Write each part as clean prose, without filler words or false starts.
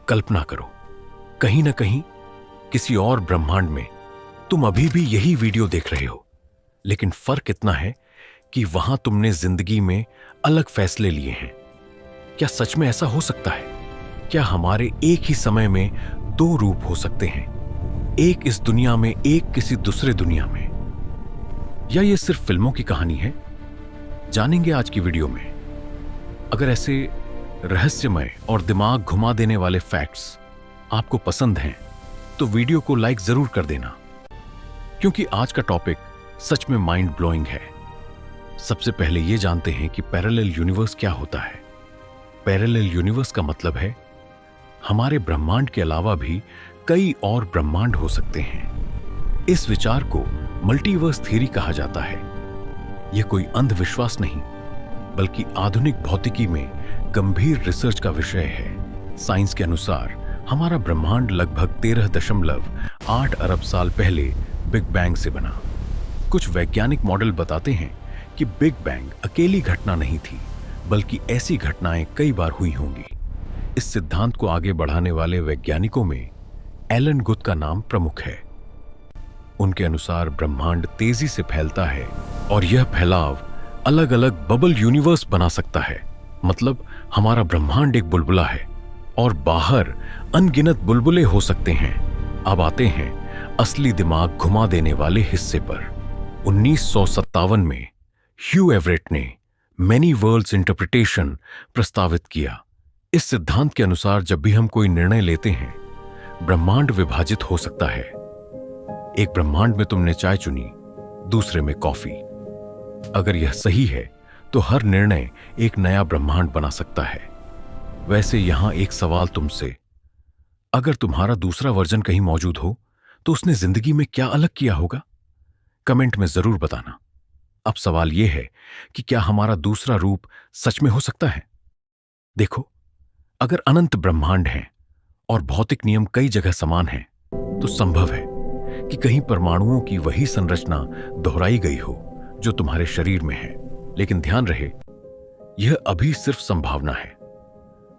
कल्पना करो, कहीं ना कहीं किसी और ब्रह्मांड में तुम अभी भी यही वीडियो देख रहे हो, लेकिन फर्क इतना है कि वहां तुमने जिंदगी में अलग फैसले लिए हैं। क्या सच में ऐसा हो सकता है? क्या हमारे एक ही समय में दो रूप हो सकते हैं, एक इस दुनिया में, एक किसी दूसरे दुनिया में? या ये सिर्फ फिल्मों की कहानी है? जानेंगे आज की वीडियो में। अगर ऐसे रहस्यमय और दिमाग घुमा देने वाले फैक्ट्स आपको पसंद हैं तो वीडियो को लाइक जरूर कर देना, क्योंकि आज का टॉपिक सच में माइंड ब्लोइंग है। सबसे पहले यह जानते हैं कि पैरेलल यूनिवर्स क्या होता है। पैरेलल यूनिवर्स का मतलब है हमारे ब्रह्मांड के अलावा भी कई और ब्रह्मांड हो सकते हैं। इस विचार को मल्टीवर्स थ्योरी कहा जाता है। यह कोई अंधविश्वास नहीं, बल्कि आधुनिक भौतिकी में गंभीर रिसर्च का विषय है। साइंस के अनुसार हमारा ब्रह्मांड लगभग 13.8 अरब साल पहले बिग बैंग से बना। कुछ वैज्ञानिक मॉडल बताते हैं कि बिग बैंग अकेली घटना नहीं थी, बल्कि ऐसी घटनाएं कई बार हुई होंगी। इस सिद्धांत को आगे बढ़ाने वाले वैज्ञानिकों में एलन गुथ का नाम प्रमुख है। उनके अनुसार ब्रह्मांड तेजी से फैलता है और यह फैलाव अलग अलग बबल यूनिवर्स बना सकता है। मतलब हमारा ब्रह्मांड एक बुलबुला है और बाहर अनगिनत बुलबुले हो सकते हैं। अब आते हैं असली दिमाग घुमा देने वाले हिस्से पर। 1957 में ह्यू एवरेट ने मेनी वर्ल्ड्स इंटरप्रिटेशन प्रस्तावित किया। इस सिद्धांत के अनुसार जब भी हम कोई निर्णय लेते हैं, ब्रह्मांड विभाजित हो सकता है। एक ब्रह्मांड में तुमने चाय चुनी, दूसरे में कॉफी। अगर यह सही है तो हर निर्णय एक नया ब्रह्मांड बना सकता है। वैसे यहां एक सवाल तुमसे, अगर तुम्हारा दूसरा वर्जन कहीं मौजूद हो तो उसने जिंदगी में क्या अलग किया होगा? कमेंट में जरूर बताना। अब सवाल यह है कि क्या हमारा दूसरा रूप सच में हो सकता है? देखो, अगर अनंत ब्रह्मांड हैं और भौतिक नियम कई जगह समान हैं, तो संभव है कि कहीं परमाणुओं की वही संरचना दोहराई गई हो जो तुम्हारे शरीर में है। लेकिन ध्यान रहे, यह अभी सिर्फ संभावना है,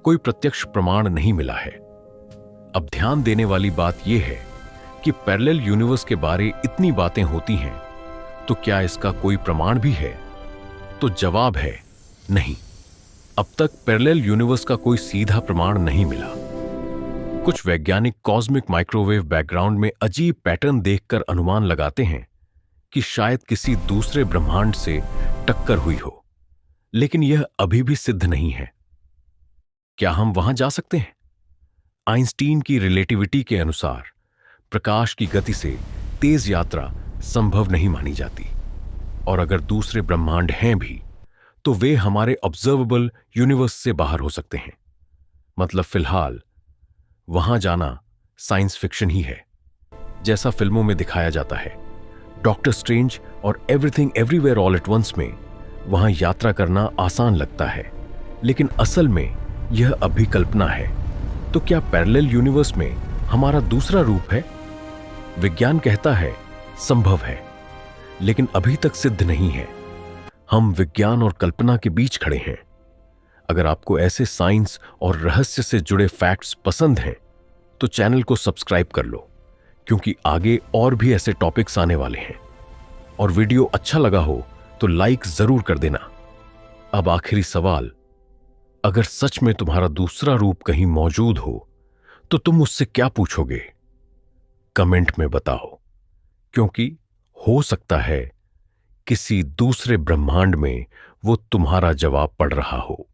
कोई प्रत्यक्ष प्रमाण नहीं मिला है। अब ध्यान देने वाली बात यह है कि पैरेलल यूनिवर्स के बारे इतनी बातें होती हैं, तो क्या इसका कोई प्रमाण भी है? तो जवाब है नहीं। अब तक पैरेलल यूनिवर्स का कोई सीधा प्रमाण नहीं मिला। कुछ वैज्ञानिक कॉस्मिक माइक्रोवेव बैकग्राउंड में अजीब पैटर्न देखकर अनुमान लगाते हैं कि शायद किसी दूसरे ब्रह्मांड से टक्कर हुई हो, लेकिन यह अभी भी सिद्ध नहीं है। क्या हम वहां जा सकते हैं? आइंस्टीन की रिलेटिविटी के अनुसार प्रकाश की गति से तेज यात्रा संभव नहीं मानी जाती, और अगर दूसरे ब्रह्मांड हैं भी तो वे हमारे ऑब्जर्वेबल यूनिवर्स से बाहर हो सकते हैं। मतलब फिलहाल वहां जाना साइंस फिक्शन ही है, जैसा फिल्मों में दिखाया जाता है। डॉक्टर स्ट्रेंज और Everything Everywhere All at Once में वहां यात्रा करना आसान लगता है, लेकिन असल में यह अभी कल्पना है। तो क्या पैरेलल यूनिवर्स में हमारा दूसरा रूप है? विज्ञान कहता है संभव है, लेकिन अभी तक सिद्ध नहीं है। हम विज्ञान और कल्पना के बीच खड़े हैं। अगर आपको ऐसे साइंस और रहस्य से जुड़े फैक्ट्स पसंद हैं तो चैनल को सब्सक्राइब कर लो, क्योंकि आगे और भी ऐसे टॉपिक्स आने वाले हैं। और वीडियो अच्छा लगा हो तो लाइक जरूर कर देना। अब आखिरी सवाल, अगर सच में तुम्हारा दूसरा रूप कहीं मौजूद हो तो तुम उससे क्या पूछोगे? कमेंट में बताओ, क्योंकि हो सकता है किसी दूसरे ब्रह्मांड में वो तुम्हारा जवाब पढ़ रहा हो।